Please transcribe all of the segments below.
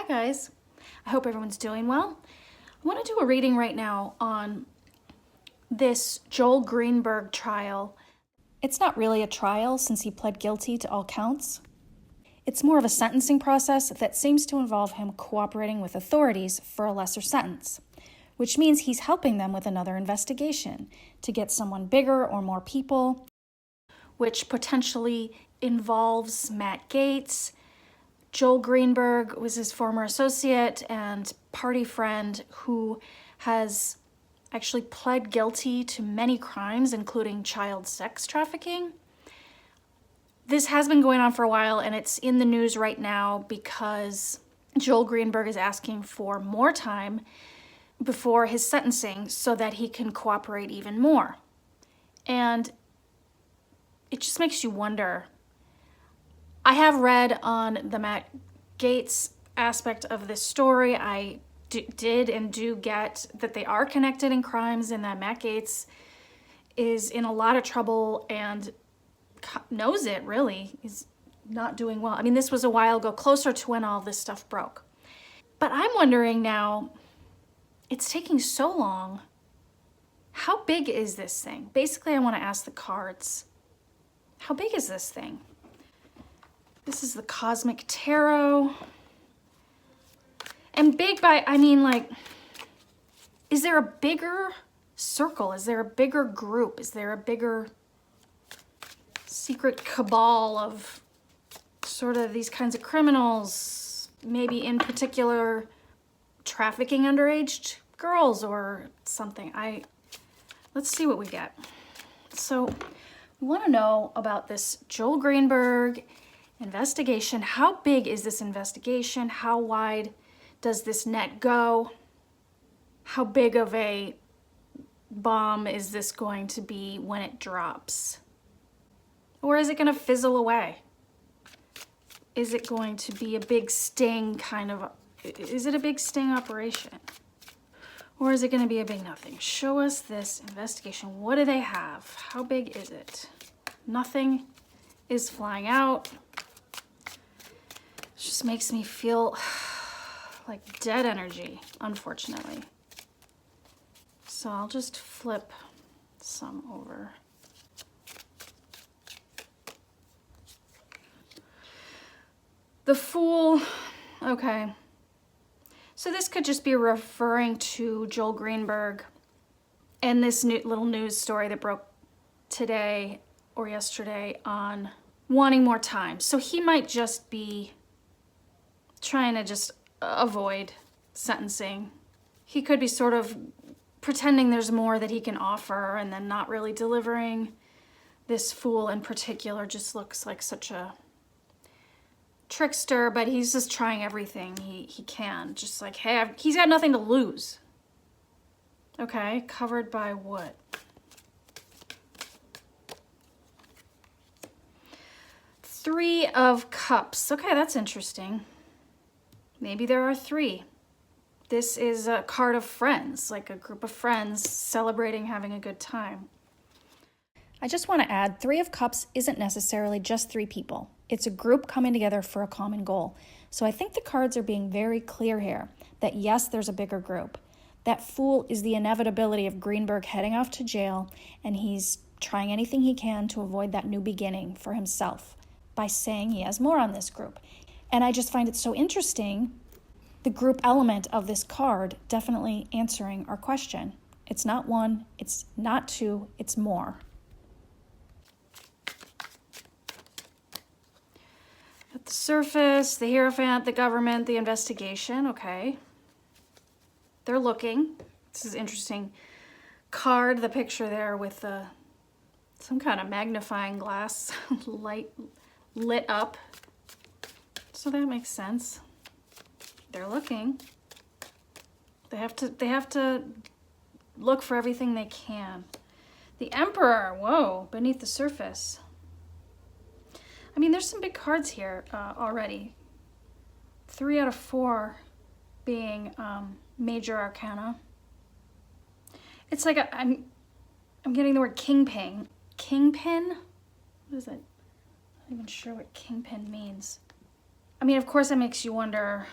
Hi guys, I hope everyone's doing well. I want to do a reading right now on this Joel Greenberg trial. It's not really a trial since he pled guilty to all counts. It's more of a sentencing process that seems to involve him cooperating with authorities for a lesser sentence, which means he's helping them with another investigation to get someone bigger or more people, which potentially involves Matt Gaetz. Joel Greenberg was his former associate and party friend who has actually pled guilty to many crimes, including child sex trafficking. This has been going on for a while, and it's in the news right now because Joel Greenberg is asking for more time before his sentencing so that he can cooperate even more. And it just makes you wonder. I have read on the Matt Gaetz aspect of this story. I did and do get that they are connected in crimes and that Matt Gaetz is in a lot of trouble and knows it, really. He's not doing well. I mean, this was a while ago, closer to when all this stuff broke. But I'm wondering now, it's taking so long. How big is this thing? Basically, I want to ask the cards, how big is this thing? This is the Cosmic Tarot. And big by, I mean, like, is there a bigger circle? Is there a bigger group? Is there a bigger secret cabal of sort of these kinds of criminals, maybe in particular trafficking underage girls or something? Let's see what we get. So we want to know about this Joel Greenberg investigation. How big is this investigation? How wide does this net go? How big of a bomb is this going to be when it drops? Or is it going to fizzle away? Is it going to be a big sting kind of, is it a big sting operation? Or is it going to be a big nothing? Show us this investigation. What do they have? How big is it? Nothing is flying out. It just makes me feel like dead energy, unfortunately. So I'll just flip some over. The Fool, okay. So this could just be referring to Joel Greenberg and this little news story that broke today or yesterday on wanting more time. So he might just be trying to just avoid sentencing. He could be sort of pretending there's more that he can offer and then not really delivering. This Fool in particular just looks like such a trickster, but he's just trying everything he can. Just like, hey, he's got nothing to lose. Okay, covered by what? Three of Cups. Okay, that's interesting. Maybe there are three. This is a card of friends, like a group of friends celebrating having a good time. I just want to add, Three of Cups isn't necessarily just three people. It's a group coming together for a common goal. So I think the cards are being very clear here that yes, there's a bigger group. That Fool is the inevitability of Greenberg heading off to jail, and he's trying anything he can to avoid that new beginning for himself by saying he has more on this group. And I just find it so interesting, the group element of this card definitely answering our question. It's not one, it's not two, it's more. At the surface, the Hierophant, the government, the investigation, okay. They're looking. This is interesting card, the picture there with some kind of magnifying glass light lit up. So that makes sense. They're looking. They have to look for everything they can. The Emperor, whoa, beneath the surface. I mean, there's some big cards here already. 3 out of 4 being major arcana. It's like I'm getting the word kingpin. Kingpin? What is it? I'm not even sure what kingpin means. I mean, of course, it makes you wonder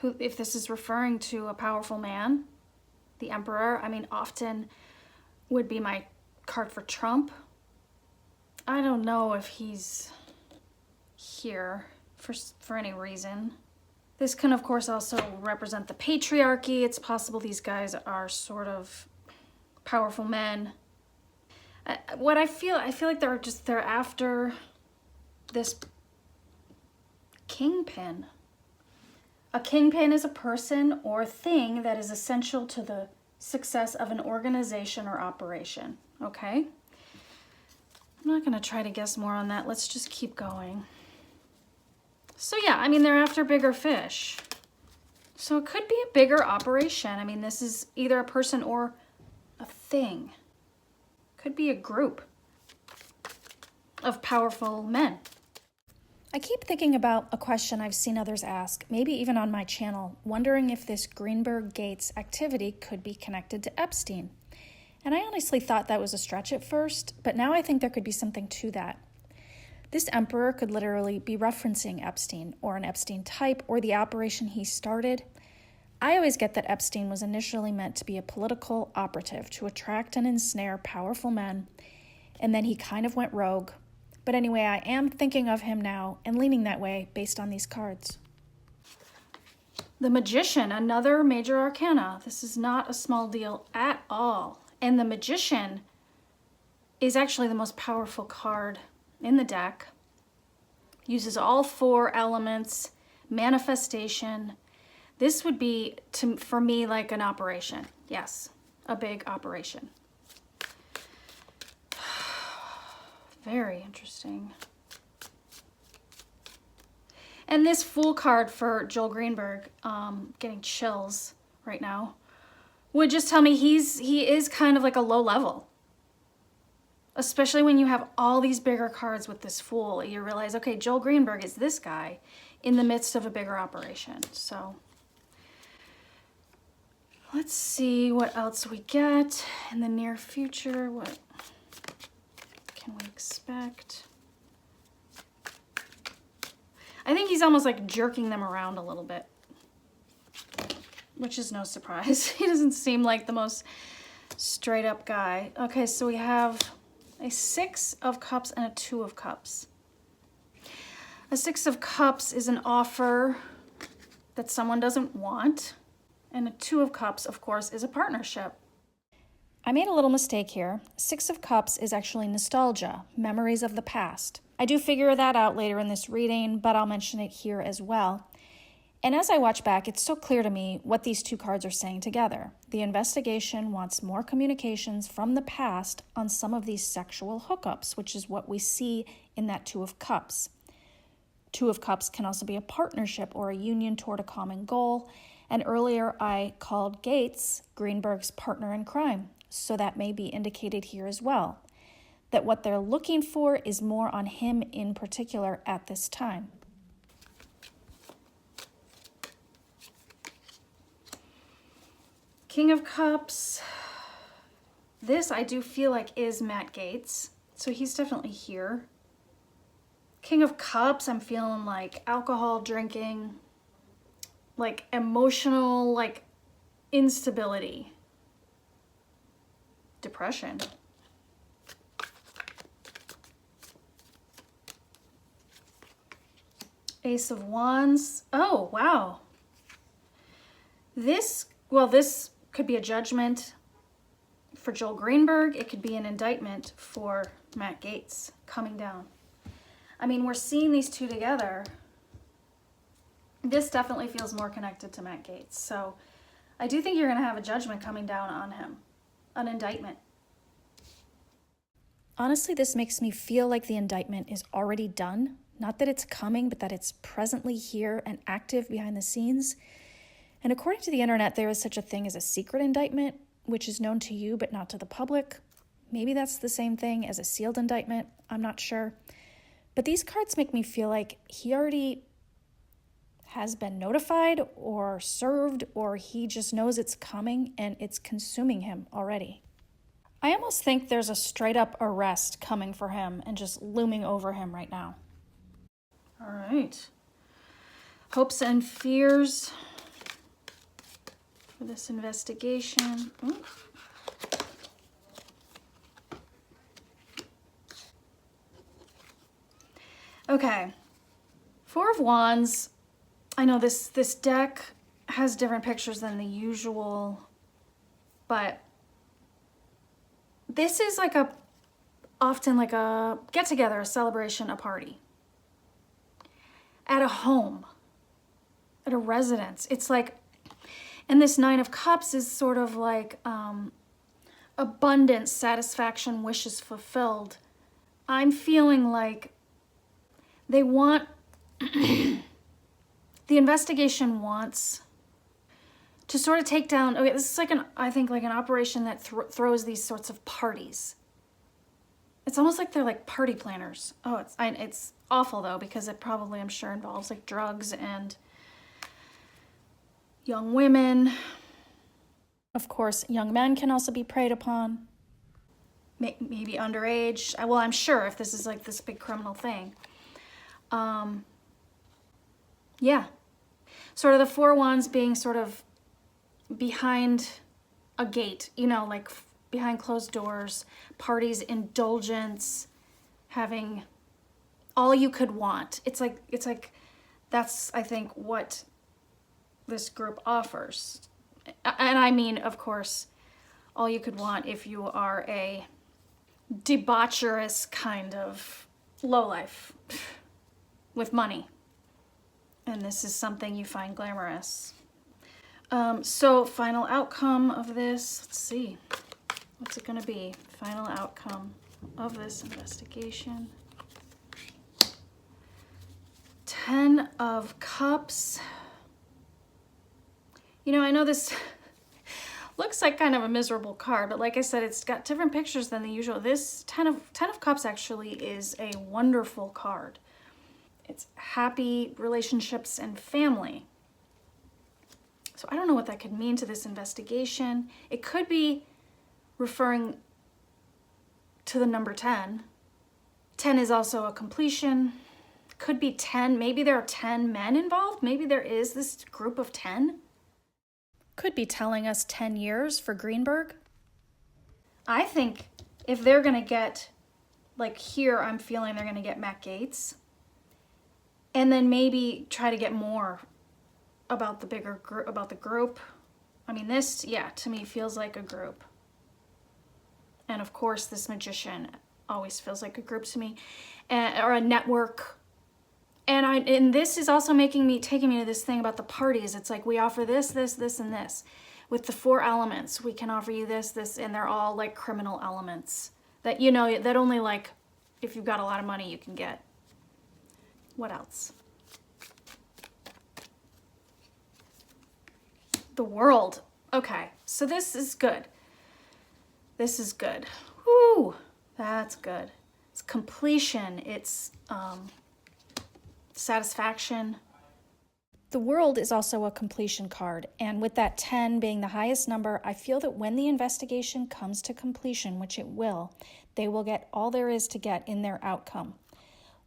who, if this is referring to a powerful man, the emperor, I mean, often would be my card for Trump. I don't know if he's here for any reason. This can, of course, also represent the patriarchy. It's possible these guys are sort of powerful men. I feel like they're after this kingpin. A kingpin is a person or thing that is essential to the success of an organization or operation, okay? I'm not gonna try to guess more on that. Let's just keep going. So yeah, I mean, they're after bigger fish. So it could be a bigger operation. I mean, this is either a person or a thing. Could be a group of powerful men. I keep thinking about a question I've seen others ask, maybe even on my channel, wondering if this Greenberg-Gaetz activity could be connected to Epstein. And I honestly thought that was a stretch at first, but now I think there could be something to that. This emperor could literally be referencing Epstein or an Epstein type or the operation he started. I always get that Epstein was initially meant to be a political operative to attract and ensnare powerful men, and then he kind of went rogue. But anyway, I am thinking of him now and leaning that way based on these cards. The Magician, another major arcana. This is not a small deal at all. And the Magician is actually the most powerful card in the deck. Uses all 4 elements, manifestation. This would be, for me, like an operation. Yes, a big operation. Very interesting. And this Fool card for Joel Greenberg, getting chills right now, would just tell me he is kind of like a low level. Especially when you have all these bigger cards with this Fool, you realize, okay, Joel Greenberg is this guy in the midst of a bigger operation. So let's see what else we get in the near future. What can we expect? I think he's almost like jerking them around a little bit, which is no surprise. He doesn't seem like the most straight up guy. Okay, so we have a 6 of Cups and a 2 of Cups. A 6 of Cups is an offer that someone doesn't want, and a 2 of Cups, of course, is a partnership. I made a little mistake here. 6 of Cups is actually nostalgia, memories of the past. I do figure that out later in this reading, but I'll mention it here as well. And as I watch back, it's so clear to me what these 2 cards are saying together. The investigation wants more communications from the past on some of these sexual hookups, which is what we see in that 2 of Cups. 2 of Cups can also be a partnership or a union toward a common goal. And earlier I called Gaetz Greenberg's partner in crime, so that may be indicated here as well. That what they're looking for is more on him in particular at this time. King of Cups. This I do feel like is Matt Gaetz, so he's definitely here. King of Cups, I'm feeling like alcohol drinking, like emotional, like instability, depression. Ace of Wands. Oh, wow. This could be a judgment for Joel Greenberg. It could be an indictment for Matt Gaetz coming down. I mean, we're seeing these 2 together. This definitely feels more connected to Matt Gaetz. So I do think you're going to have a judgment coming down on him, an indictment. Honestly, this makes me feel like the indictment is already done. Not that it's coming, but that it's presently here and active behind the scenes. And according to the internet, there is such a thing as a secret indictment, which is known to you but not to the public. Maybe that's the same thing as a sealed indictment. I'm not sure. But these cards make me feel like he already has been notified or served, or he just knows it's coming and it's consuming him already. I almost think there's a straight up arrest coming for him and just looming over him right now. All right. Hopes and fears. for this investigation. Ooh. Okay, Four of Wands. I know this deck has different pictures than the usual, but this is like often like a get-together, a celebration, a party. At a home, at a residence. It's like, and this Nine of Cups is sort of like abundance, satisfaction, wishes fulfilled. I'm feeling like they want, the investigation wants to sort of take down, okay, this is like I think like an operation that throws these sorts of parties. It's almost like they're like party planners. Oh, it's awful though, because it probably, I'm sure, involves like drugs and young women. Of course, young men can also be preyed upon. Maybe underage. Well, I'm sure if this is like this big criminal thing. Yeah. Sort of the Four Wands being sort of behind a gate, you know, like behind closed doors, parties, indulgence, having all you could want. It's like that's, I think, what this group offers. And I mean, of course, all you could want if you are a debaucherous kind of lowlife with money. And this is something you find glamorous. So final outcome of this, let's see. What's it gonna be? Final outcome of this investigation. 10 of Cups. You know, I know this looks like kind of a miserable card, but like I said, it's got different pictures than the usual. This 10 of Cups actually is a wonderful card. It's happy relationships and family. So I don't know what that could mean to this investigation. It could be referring to the number 10. 10 is also a completion. Could be 10. Maybe there are 10 men involved. Maybe there is this group of 10. Could be telling us 10 years for Greenberg. I think if they're gonna get, like here, I'm feeling they're gonna get Matt Gaetz. And then maybe try to get more about the bigger group, about the group. I mean, this, yeah, to me feels like a group. And of course, this magician always feels like a group to me, or a network. And this is also taking me to this thing about the parties. It's like we offer this, this, this, and this. With the 4 elements, we can offer you this, this, and they're all like criminal elements that, you know, that only like if you've got a lot of money you can get. What else? The World. Okay, so this is good. This is good. Woo, that's good. It's completion. It's satisfaction. The World is also a completion card, and with that 10 being the highest number, I feel that when the investigation comes to completion, which it will, they will get all there is to get in their outcome.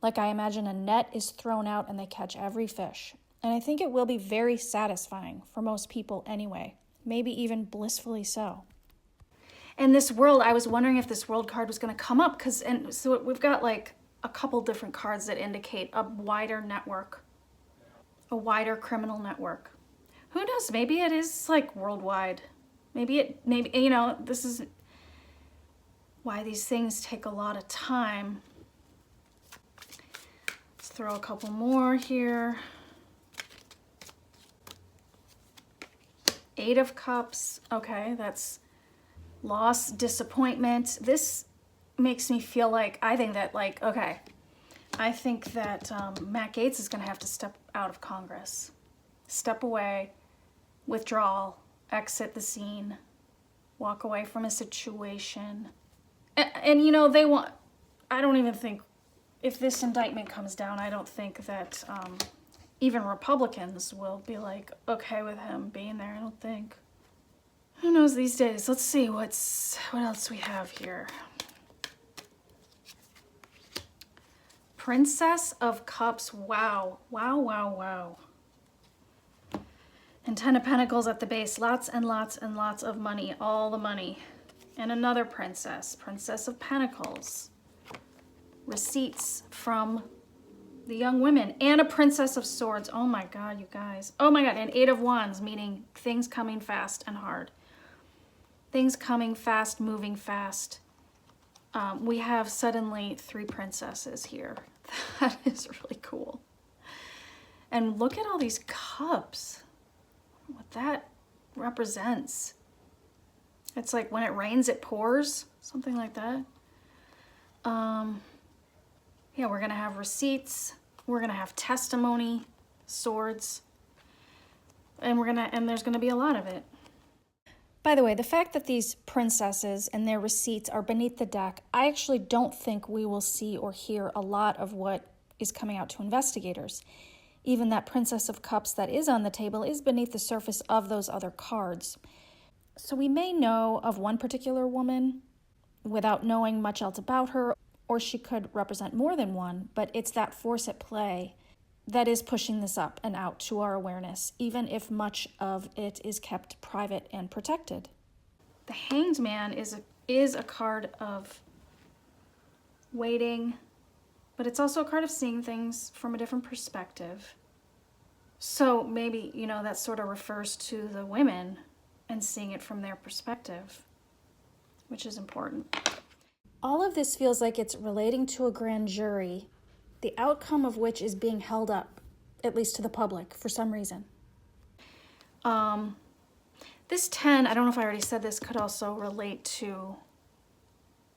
Like I imagine a net is thrown out and they catch every fish. And I think it will be very satisfying for most people anyway, maybe even blissfully so. And this World, I was wondering if this World card was going to come up, and so we've got like a couple different cards that indicate a wider network, a wider criminal network. Who knows? Maybe it is like worldwide. Maybe you know, this is why these things take a lot of time. Let's throw a couple more here. 8 of Cups. Okay, that's loss, disappointment. This makes me feel like, I think that like, okay, I think that Matt Gaetz is gonna have to step out of Congress. Step away, withdrawal, exit the scene, walk away from a situation. And you know, I don't even think, if this indictment comes down, I don't think that even Republicans will be like okay with him being there, I don't think. Who knows these days? Let's see what else we have here. Princess of Cups. Wow, wow, wow, wow. And 10 of Pentacles at the base. Lots and lots and lots of money. All the money. And another princess. Princess of Pentacles. Receipts from the young women. And a Princess of Swords. Oh my God, you guys. Oh my God. And 8 of Wands, meaning things coming fast and hard. Things coming fast, moving fast. We have suddenly 3 princesses here. That is really cool. And look at all these cups. What that represents. It's like when it rains, it pours. Something like that. Yeah, we're gonna have receipts. We're gonna have testimony, swords, and there's gonna be a lot of it. By the way, the fact that these princesses and their receipts are beneath the deck, I actually don't think we will see or hear a lot of what is coming out to investigators. Even that Princess of Cups that is on the table is beneath the surface of those other cards. So we may know of one particular woman without knowing much else about her, or she could represent more than one, but it's that force at play that is pushing this up and out to our awareness, even if much of it is kept private and protected. The Hanged Man is a card of waiting, but it's also a card of seeing things from a different perspective. So maybe, that sort of refers to the women and seeing it from their perspective, which is important. All of this feels like it's relating to a grand jury, the outcome of which is being held up, at least to the public, for some reason. This 10, I don't know if I already said this, could also relate to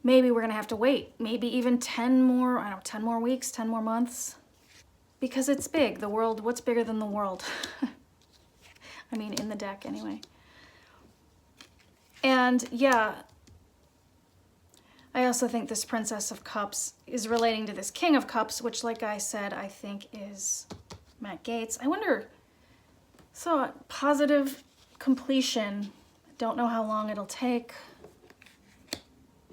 maybe we're going to have to wait, maybe even 10 more weeks, 10 more months, because it's big. The world, what's bigger than the world? I mean, in the deck anyway. And yeah, I also think this Princess of Cups is relating to this King of Cups, which, like I said, I think is Matt Gaetz. I wonder, so positive completion. Don't know how long it'll take.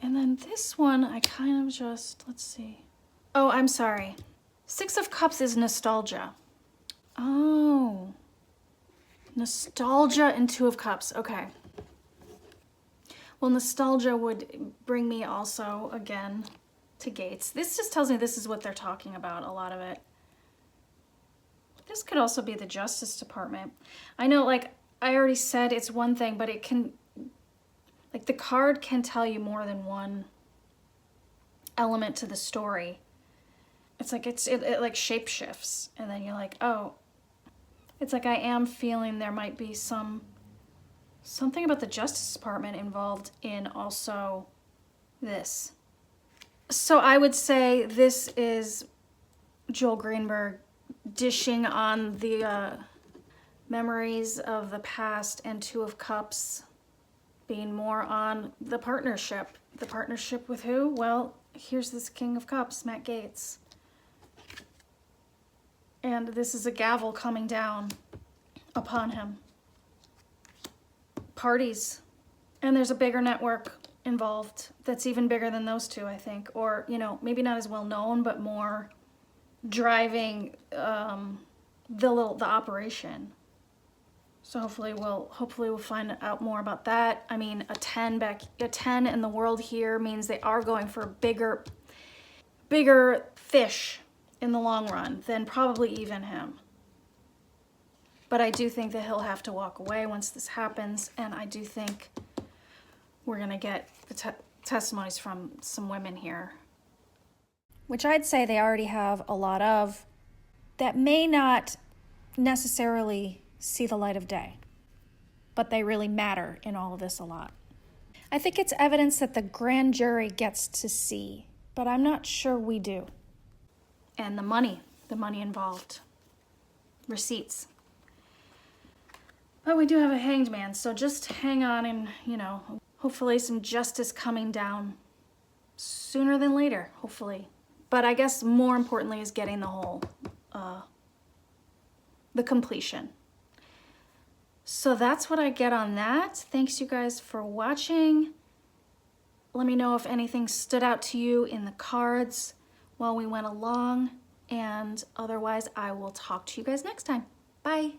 And then this one, I kind of just, let's see. Oh, I'm sorry. 6 of Cups is nostalgia. Oh. Nostalgia and 2 of Cups, okay. Well, nostalgia would bring me also, again, to Gaetz. This just tells me this is what they're talking about, a lot of it. This could also be the Justice Department. I know, like, I already said it's one thing, but it can, like, the card can tell you more than one element to the story. It's like, it like shape shifts, and then you're like, oh. It's like I am feeling there might be something about the Justice Department involved in also this. So I would say this is Joel Greenberg dishing on the memories of the past, and 2 of Cups being more on the partnership. The partnership with who? Well, here's this King of Cups, Matt Gaetz. And this is a gavel coming down upon him. Parties. And there's a bigger network involved that's even bigger than those 2, I think. Or, maybe not as well known, but more driving the operation. So hopefully we'll find out more about that. I mean, a 10 in the world here means they are going for bigger fish in the long run than probably even him. But I do think that he'll have to walk away once this happens, and I do think we're gonna get the testimonies from some women here, which I'd say they already have a lot of, that may not necessarily see the light of day, but they really matter in all of this a lot. I think it's evidence that the grand jury gets to see, but I'm not sure we do. And the money involved, receipts. But we do have a Hanged Man, so just hang on and, hopefully some justice coming down sooner than later, hopefully. But I guess more importantly is getting the whole, the completion. So that's what I get on that. Thanks you guys for watching. Let me know if anything stood out to you in the cards while we went along, and otherwise I will talk to you guys next time. Bye.